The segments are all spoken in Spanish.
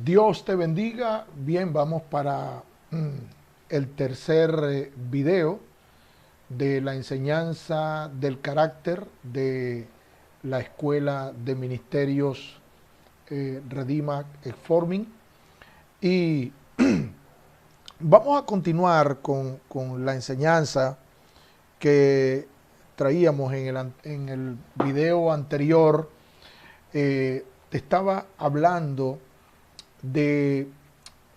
Dios te bendiga. Bien, vamos para el tercer video de la enseñanza del carácter de la Escuela de Ministerios Redima Forming. Y vamos a continuar con la enseñanza que traíamos en el video anterior. Te estaba hablando de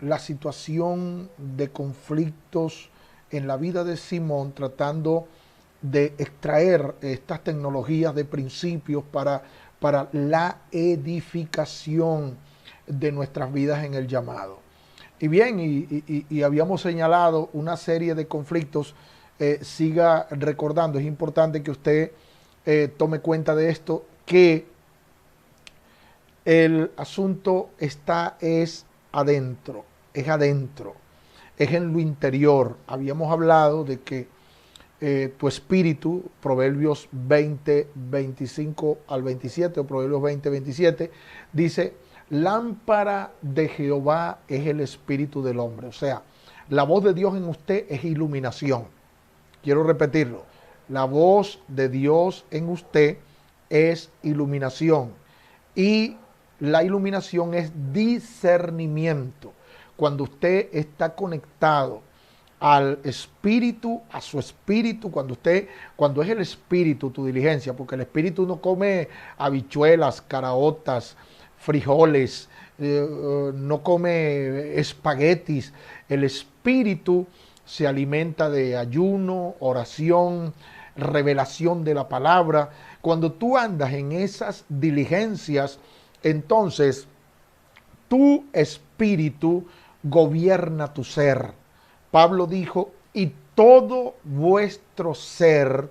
la situación de conflictos en la vida de Simón, tratando de extraer estas tecnologías de principios para la edificación de nuestras vidas en el llamado. Y bien, y habíamos señalado una serie de conflictos. Siga recordando, es importante que usted tome cuenta de esto, que el asunto es adentro, es en lo interior. Habíamos hablado de que tu espíritu, Proverbios 20, 25 al 27, o Proverbios 20, 27, dice: lámpara de Jehová es el espíritu del hombre. O sea, la voz de Dios en usted es iluminación. Quiero repetirlo: la voz de Dios en usted es iluminación. Y la iluminación es discernimiento. Cuando usted está conectado al espíritu, a su espíritu, cuando es el espíritu tu diligencia, porque el espíritu no come habichuelas, caraotas, frijoles, no come espaguetis. El espíritu se alimenta de ayuno, oración, revelación de la palabra. Cuando tú andas en esas diligencias, entonces tu espíritu gobierna tu ser. Pablo dijo: y todo vuestro ser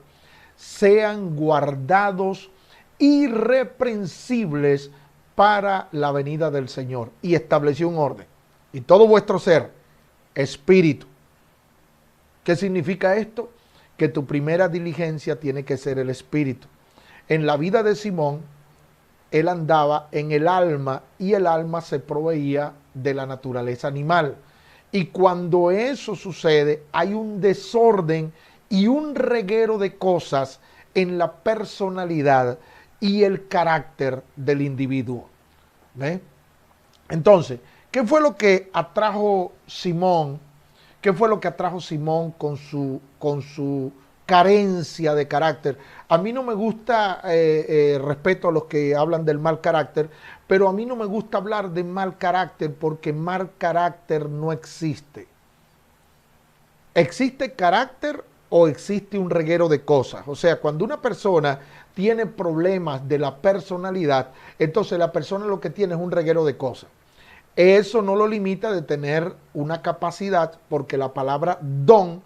sean guardados irreprensibles para la venida del Señor. Y estableció un orden. Y todo vuestro ser, espíritu. ¿Qué significa esto? Que tu primera diligencia tiene que ser el espíritu. En la vida de Simón, él andaba en el alma, y el alma se proveía de la naturaleza animal. Y cuando eso sucede, hay un desorden y un reguero de cosas en la personalidad y el carácter del individuo. ¿Ve? Entonces, ¿qué fue lo que atrajo Simón? ¿Qué fue lo que atrajo Simón con su carencia de carácter? A mí no me gusta, respeto a los que hablan del mal carácter, pero a mí no me gusta hablar de mal carácter, porque mal carácter no existe. ¿Existe carácter o existe un reguero de cosas? O sea, cuando una persona tiene problemas de la personalidad, entonces la persona lo que tiene es un reguero de cosas. Eso no lo limita de tener una capacidad, porque la palabra don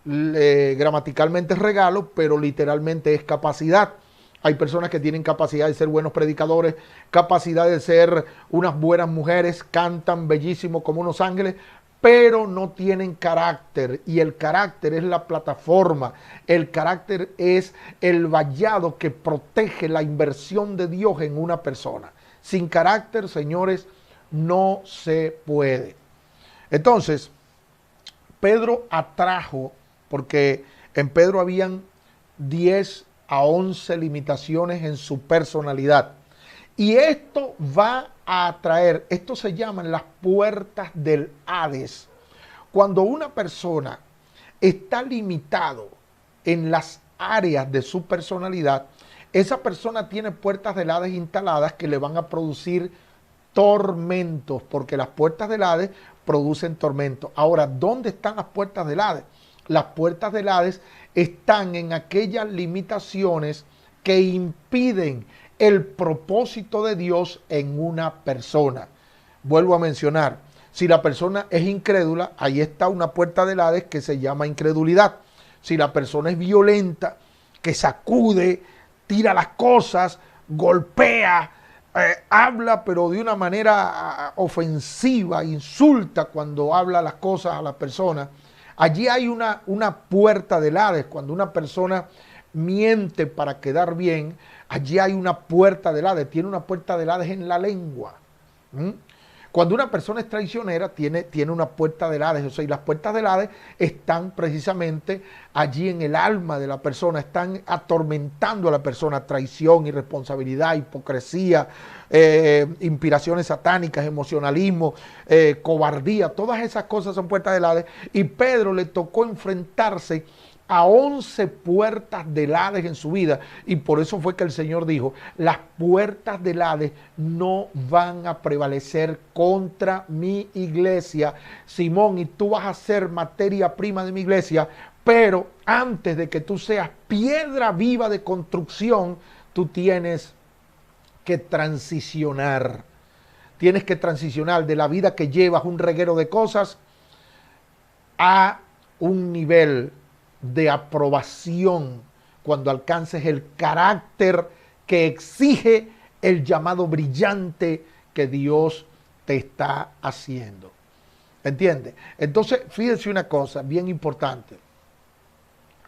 gramaticalmente es regalo, pero literalmente es capacidad. Hay personas que tienen capacidad de ser buenos predicadores, capacidad de ser unas buenas mujeres, cantan bellísimo como unos ángeles, pero no tienen carácter. Y el carácter es la plataforma, el carácter es el vallado que protege la inversión de Dios en una persona. Sin carácter, señores, no se puede. Entonces, Pedro atrajo, porque en Pedro habían 10 a 11 limitaciones en su personalidad. Y esto va a atraer, esto se llaman las puertas del Hades. Cuando una persona está limitado en las áreas de su personalidad, esa persona tiene puertas del Hades instaladas que le van a producir tormentos, porque las puertas del Hades producen tormentos. Ahora, ¿dónde están las puertas del Hades? Las puertas del Hades están en aquellas limitaciones que impiden el propósito de Dios en una persona. Vuelvo a mencionar, si la persona es incrédula, ahí está una puerta del Hades que se llama incredulidad. Si la persona es violenta, que sacude, tira las cosas, golpea, habla pero de una manera ofensiva, insulta cuando habla las cosas a la persona, allí hay una puerta del Hades. Cuando una persona miente para quedar bien, allí hay una puerta del Hades, tiene una puerta del Hades en la lengua. ¿Mm? Cuando una persona es traicionera, tiene una puerta del Hades. O sea, y las puertas del Hades están precisamente allí en el alma de la persona, están atormentando a la persona. Traición, irresponsabilidad, hipocresía, inspiraciones satánicas, emocionalismo, cobardía. Todas esas cosas son puertas del Hades. Y Pedro le tocó enfrentarse a 11 puertas del Hades en su vida, y por eso fue que el Señor dijo: las puertas del Hades no van a prevalecer contra mi iglesia, Simón, y tú vas a ser materia prima de mi iglesia, pero antes de que tú seas piedra viva de construcción, tú tienes que transicionar. Tienes que transicionar de la vida que llevas, un reguero de cosas, a un nivel de aprobación cuando alcances el carácter que exige el llamado brillante que Dios te está haciendo. ¿Entiendes? Entonces, fíjense una cosa bien importante.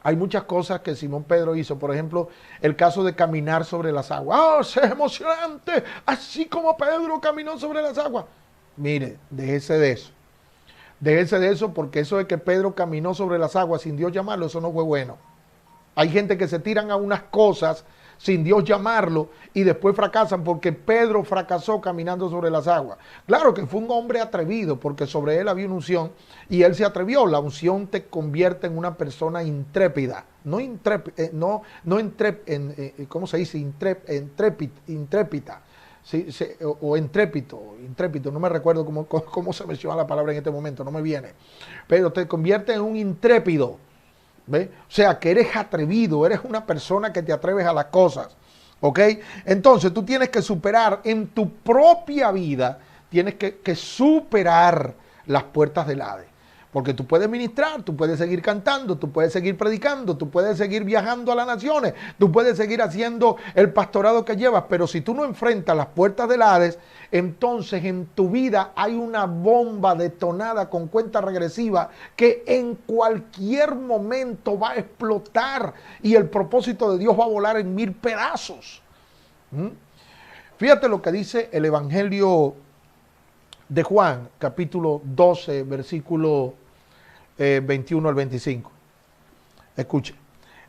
Hay muchas cosas que Simón Pedro hizo. Por ejemplo, el caso de caminar sobre las aguas. ¡Oh, es emocionante! Así como Pedro caminó sobre las aguas. Mire, déjese de eso. Déjense de eso, porque eso de que Pedro caminó sobre las aguas sin Dios llamarlo, eso no fue bueno. Hay gente que se tiran a unas cosas sin Dios llamarlo y después fracasan, porque Pedro fracasó caminando sobre las aguas. Claro que fue un hombre atrevido, porque sobre él había una unción y él se atrevió. La unción te convierte en una persona intrépida. ¿Cómo se dice? Intrépida. Sí, o intrépido, no me recuerdo cómo se menciona la palabra en este momento, no me viene, pero te convierte en un intrépido, ¿ve? O sea, que eres atrevido, eres una persona que te atreves a las cosas, ¿ok? Entonces tú tienes que superar en tu propia vida, tienes que superar las puertas del Hades. Porque tú puedes ministrar, tú puedes seguir cantando, tú puedes seguir predicando, tú puedes seguir viajando a las naciones, tú puedes seguir haciendo el pastorado que llevas, pero si tú no enfrentas las puertas del Hades, entonces en tu vida hay una bomba detonada con cuenta regresiva que en cualquier momento va a explotar y el propósito de Dios va a volar en 1000 pedazos. Fíjate lo que dice el Evangelio de Juan, capítulo 12, versículo 21 al 25. Escuche.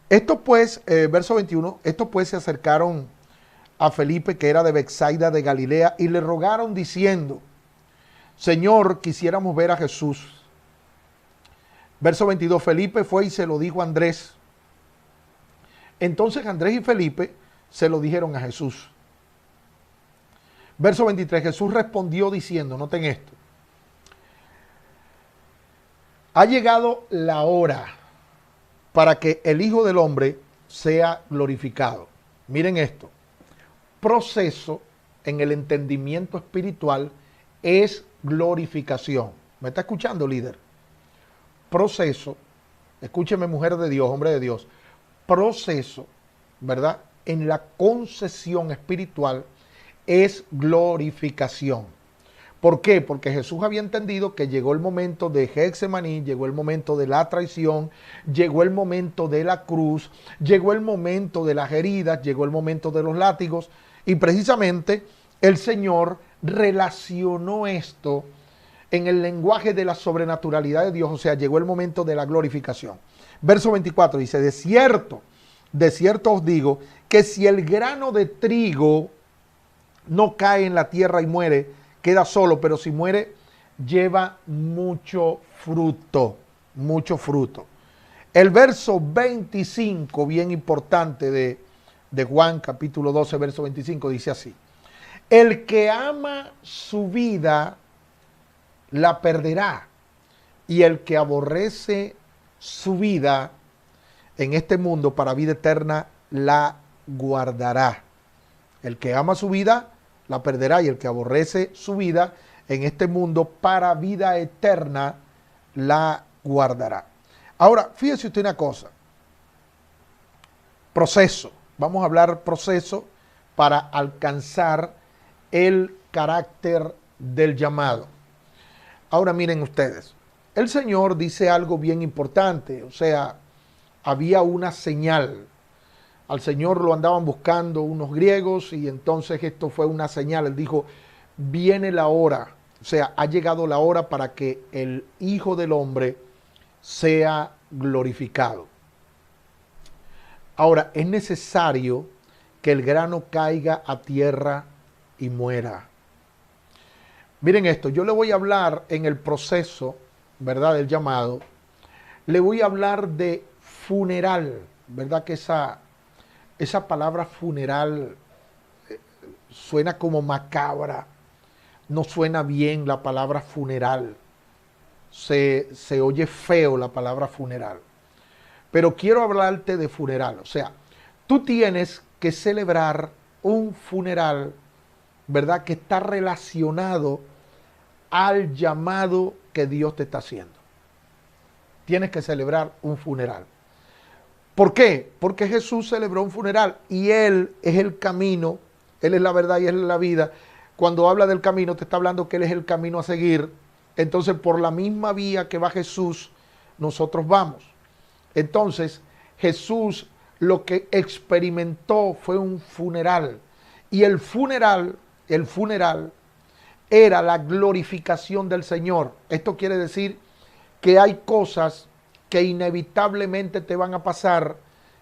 Estos pues, verso 21, estos pues se acercaron a Felipe, que era de Betsaida de Galilea, y le rogaron diciendo: Señor, quisiéramos ver a Jesús. Verso 22, Felipe fue y se lo dijo a Andrés. Entonces Andrés y Felipe se lo dijeron a Jesús. Verso 23, Jesús respondió diciendo, noten esto: ha llegado la hora para que el Hijo del Hombre sea glorificado. Miren esto. Proceso en el entendimiento espiritual es glorificación. ¿Me está escuchando, líder? Proceso, escúcheme, mujer de Dios, hombre de Dios. Proceso, ¿verdad? En la concesión espiritual es glorificación. ¿Por qué? Porque Jesús había entendido que llegó el momento de Getsemaní, llegó el momento de la traición, llegó el momento de la cruz, llegó el momento de las heridas, llegó el momento de los látigos, y precisamente el Señor relacionó esto en el lenguaje de la sobrenaturalidad de Dios, o sea, llegó el momento de la glorificación. Verso 24 dice: de cierto os digo, que si el grano de trigo no cae en la tierra y muere, queda solo, pero si muere, lleva mucho fruto, mucho fruto. El verso 25, bien importante de Juan, capítulo 12, verso 25, dice así: el que ama su vida, la perderá, y el que aborrece su vida en este mundo para vida eterna, la guardará. El que ama su vida, la perderá, y el que aborrece su vida en este mundo para vida eterna, la guardará. Ahora, fíjese usted una cosa. Proceso. Vamos a hablar proceso para alcanzar el carácter del llamado. Ahora miren ustedes. El Señor dice algo bien importante. O sea, había una señal. Al Señor lo andaban buscando unos griegos y entonces esto fue una señal. Él dijo: viene la hora O sea, ha llegado la hora para que el Hijo del Hombre sea glorificado. Ahora, es necesario que el grano caiga a tierra y muera. Miren esto, yo le voy a hablar en el proceso, ¿verdad?, del llamado. Le voy a hablar de funeral, ¿verdad? Que esa palabra funeral suena como macabra, no suena bien la palabra funeral, se oye feo la palabra funeral. Pero quiero hablarte de funeral, o sea, tú tienes que celebrar un funeral, ¿verdad?, que está relacionado al llamado que Dios te está haciendo. Tienes que celebrar un funeral. ¿Por qué? Porque Jesús celebró un funeral y Él es el camino, Él es la verdad y Él es la vida. Cuando habla del camino, te está hablando que Él es el camino a seguir. Entonces, por la misma vía que va Jesús, nosotros vamos. Entonces, Jesús lo que experimentó fue un funeral. Y el funeral era la glorificación del Señor. Esto quiere decir que hay cosas que inevitablemente te van a pasar,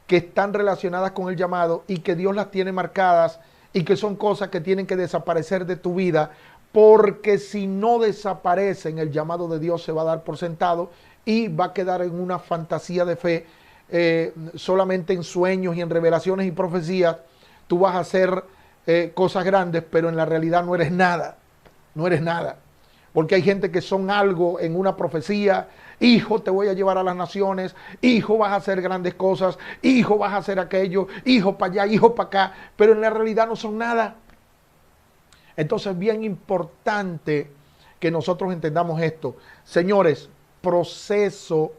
que están relacionadas con el llamado y que Dios las tiene marcadas y que son cosas que tienen que desaparecer de tu vida, porque si no desaparecen, el llamado de Dios se va a dar por sentado y va a quedar en una fantasía de fe, solamente en sueños y en revelaciones y profecías. Tú vas a hacer cosas grandes, pero en la realidad no eres nada, no eres nada. Porque hay gente que son algo en una profecía: hijo, te voy a llevar a las naciones, hijo, vas a hacer grandes cosas, hijo, vas a hacer aquello, hijo para allá, hijo para acá, pero en la realidad no son nada. Entonces es bien importante que nosotros entendamos esto. Señores, proceso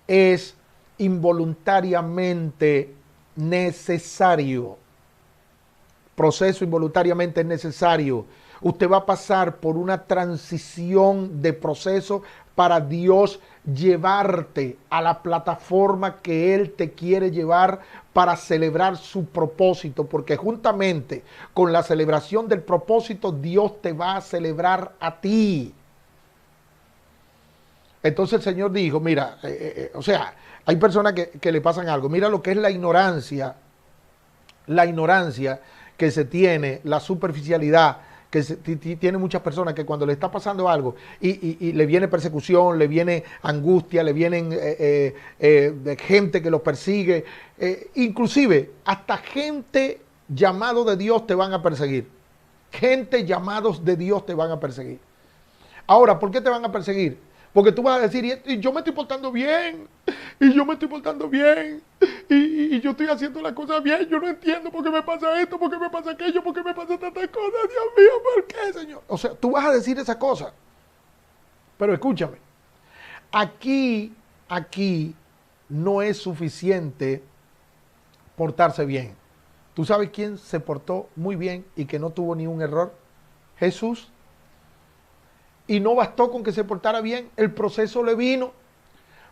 es involuntariamente necesario. Proceso involuntariamente es necesario. Usted va a pasar por una transición de proceso para Dios llevarte a la plataforma que Él te quiere llevar para celebrar su propósito, porque juntamente con la celebración del propósito, Dios te va a celebrar a ti. Entonces el Señor dijo, mira, o sea, hay personas que le pasan algo. Mira lo que es la ignorancia que se tiene, la superficialidad que tiene muchas personas, que cuando le está pasando algo y le viene persecución, le viene angustia, le vienen de gente que los persigue, inclusive hasta gente llamado de Dios te van a perseguir. Gente llamados de Dios te van a perseguir. Ahora, ¿por qué te van a perseguir? Porque tú vas a decir, y yo me estoy portando bien, y yo me estoy portando bien, y yo estoy haciendo las cosas bien, yo no entiendo por qué me pasa esto, por qué me pasa aquello, por qué me pasa tantas cosas, Dios mío, ¿por qué, Señor? O sea, tú vas a decir esas cosas. Pero escúchame, aquí no es suficiente portarse bien. ¿Tú sabes quién se portó muy bien y que no tuvo ni un error? Jesús. Y no bastó con que se portara bien, el proceso le vino.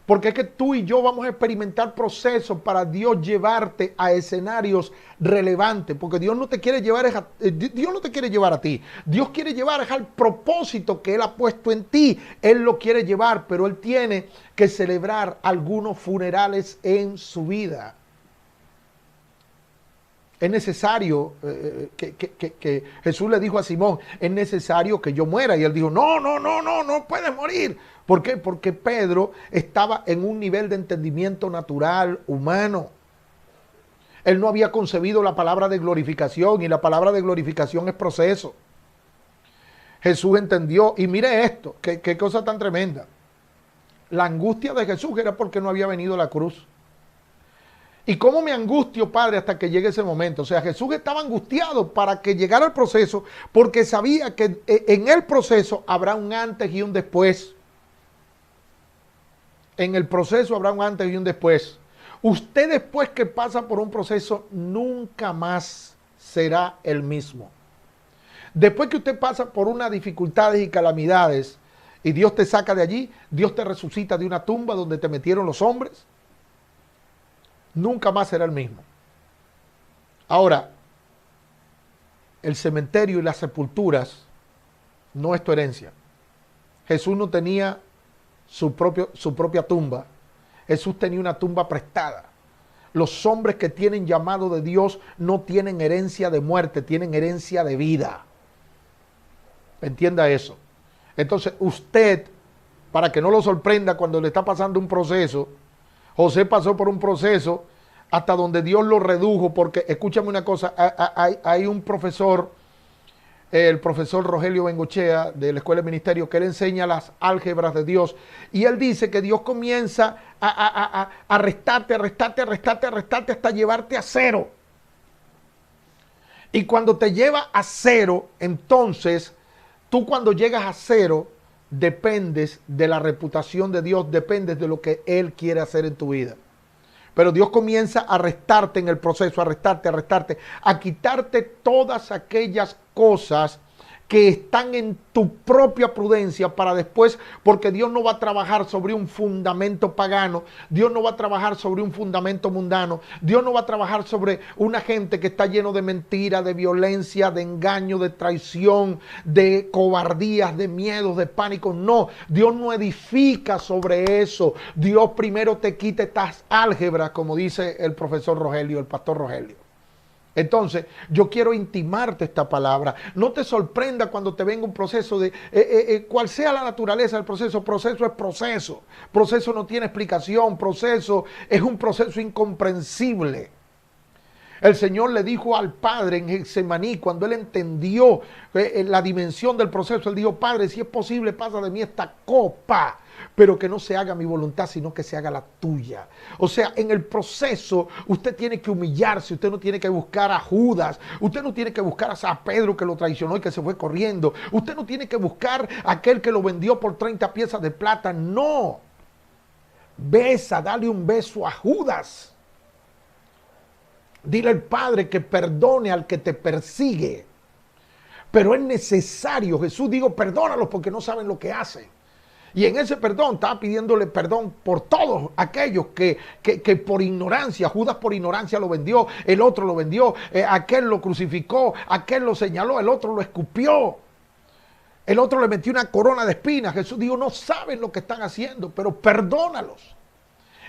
Porque es que tú y yo vamos a experimentar procesos para Dios llevarte a escenarios relevantes. Porque Dios no te quiere llevar Dios no te quiere llevar a ti. Dios quiere llevar al propósito que Él ha puesto en ti. Él lo quiere llevar, pero Él tiene que celebrar algunos funerales en su vida. Es necesario que Jesús le dijo a Simón, es necesario que yo muera. Y él dijo, no puedes morir. ¿Por qué? Porque Pedro estaba en un nivel de entendimiento natural, humano. Él no había concebido la palabra de glorificación, y la palabra de glorificación es proceso. Jesús entendió, y mire esto, qué cosa tan tremenda. La angustia de Jesús era porque no había venido la cruz. ¿Y cómo me angustio, Padre, hasta que llegue ese momento? O sea, Jesús estaba angustiado para que llegara el proceso, porque sabía que en el proceso habrá un antes y un después. En el proceso habrá un antes y un después. Usted, después que pasa por un proceso, nunca más será el mismo. Después que usted pasa por unas dificultades y calamidades y Dios te saca de allí, Dios te resucita de una tumba donde te metieron los hombres, nunca más será el mismo. Ahora, el cementerio y las sepulturas no es tu herencia. Jesús no tenía su propia tumba. Jesús tenía una tumba prestada. Los hombres que tienen llamado de Dios no tienen herencia de muerte, tienen herencia de vida. Entienda eso. Entonces usted, para que no lo sorprenda cuando le está pasando un proceso, José pasó por un proceso hasta donde Dios lo redujo, porque escúchame una cosa, hay un profesor, el profesor Rogelio Bengochea de la Escuela de Ministerio, que él enseña las álgebras de Dios, y él dice que Dios comienza a restarte hasta llevarte a cero. Y cuando te lleva a cero, entonces tú, cuando llegas a cero, dependes de la reputación de Dios, dependes de lo que Él quiere hacer en tu vida. Pero Dios comienza a restarte en el proceso, a restarte, a quitarte todas aquellas cosas que están en tu propia prudencia para después, porque Dios no va a trabajar sobre un fundamento pagano, Dios no va a trabajar sobre un fundamento mundano, Dios no va a trabajar sobre una gente que está lleno de mentira, de violencia, de engaño, de traición, de cobardías, de miedos, de pánico. No, Dios no edifica sobre eso. Dios primero te quita estas álgebras, como dice el profesor Rogelio, el pastor Rogelio. Entonces, yo quiero intimarte esta palabra. No te sorprenda cuando te venga un proceso de, cual sea la naturaleza del proceso. Proceso es proceso. Proceso no tiene explicación. Proceso es un proceso incomprensible. El Señor le dijo al Padre en Getsemaní, cuando Él entendió la dimensión del proceso, Él dijo: Padre, si es posible, pasa de mí esta copa, pero que no se haga mi voluntad, sino que se haga la tuya. O sea, en el proceso usted tiene que humillarse, usted no tiene que buscar a Judas, usted no tiene que buscar a Pedro que lo traicionó y que se fue corriendo, usted no tiene que buscar a aquel que lo vendió por 30 piezas de plata, no. Dale un beso a Judas. Dile al Padre que perdone al que te persigue. Pero es necesario, Jesús dijo: perdónalos porque no saben lo que hacen. Y en ese perdón estaba pidiéndole perdón por todos aquellos que por ignorancia, Judas por ignorancia lo vendió, el otro lo vendió, aquel lo crucificó, aquel lo señaló, el otro lo escupió, el otro le metió una corona de espinas. Jesús dijo: no saben lo que están haciendo, pero perdónalos.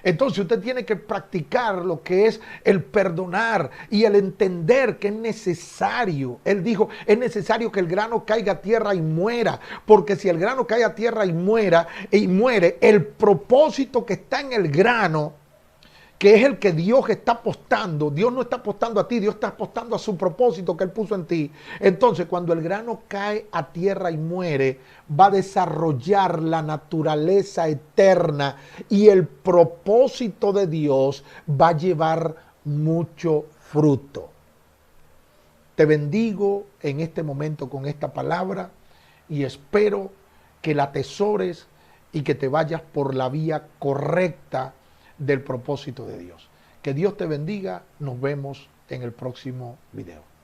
Entonces usted tiene que practicar lo que es el perdonar y el entender que es necesario. Él dijo: es necesario que el grano caiga a tierra y muera, porque si el grano cae a tierra y muere, el propósito que está en el grano, que es el que Dios está apostando. Dios no está apostando a ti, Dios está apostando a su propósito que Él puso en ti. Entonces, cuando el grano cae a tierra y muere, va a desarrollar la naturaleza eterna y el propósito de Dios va a llevar mucho fruto. Te bendigo en este momento con esta palabra y espero que la atesores y que te vayas por la vía correcta del propósito de Dios. Que Dios te bendiga. Nos vemos en el próximo video.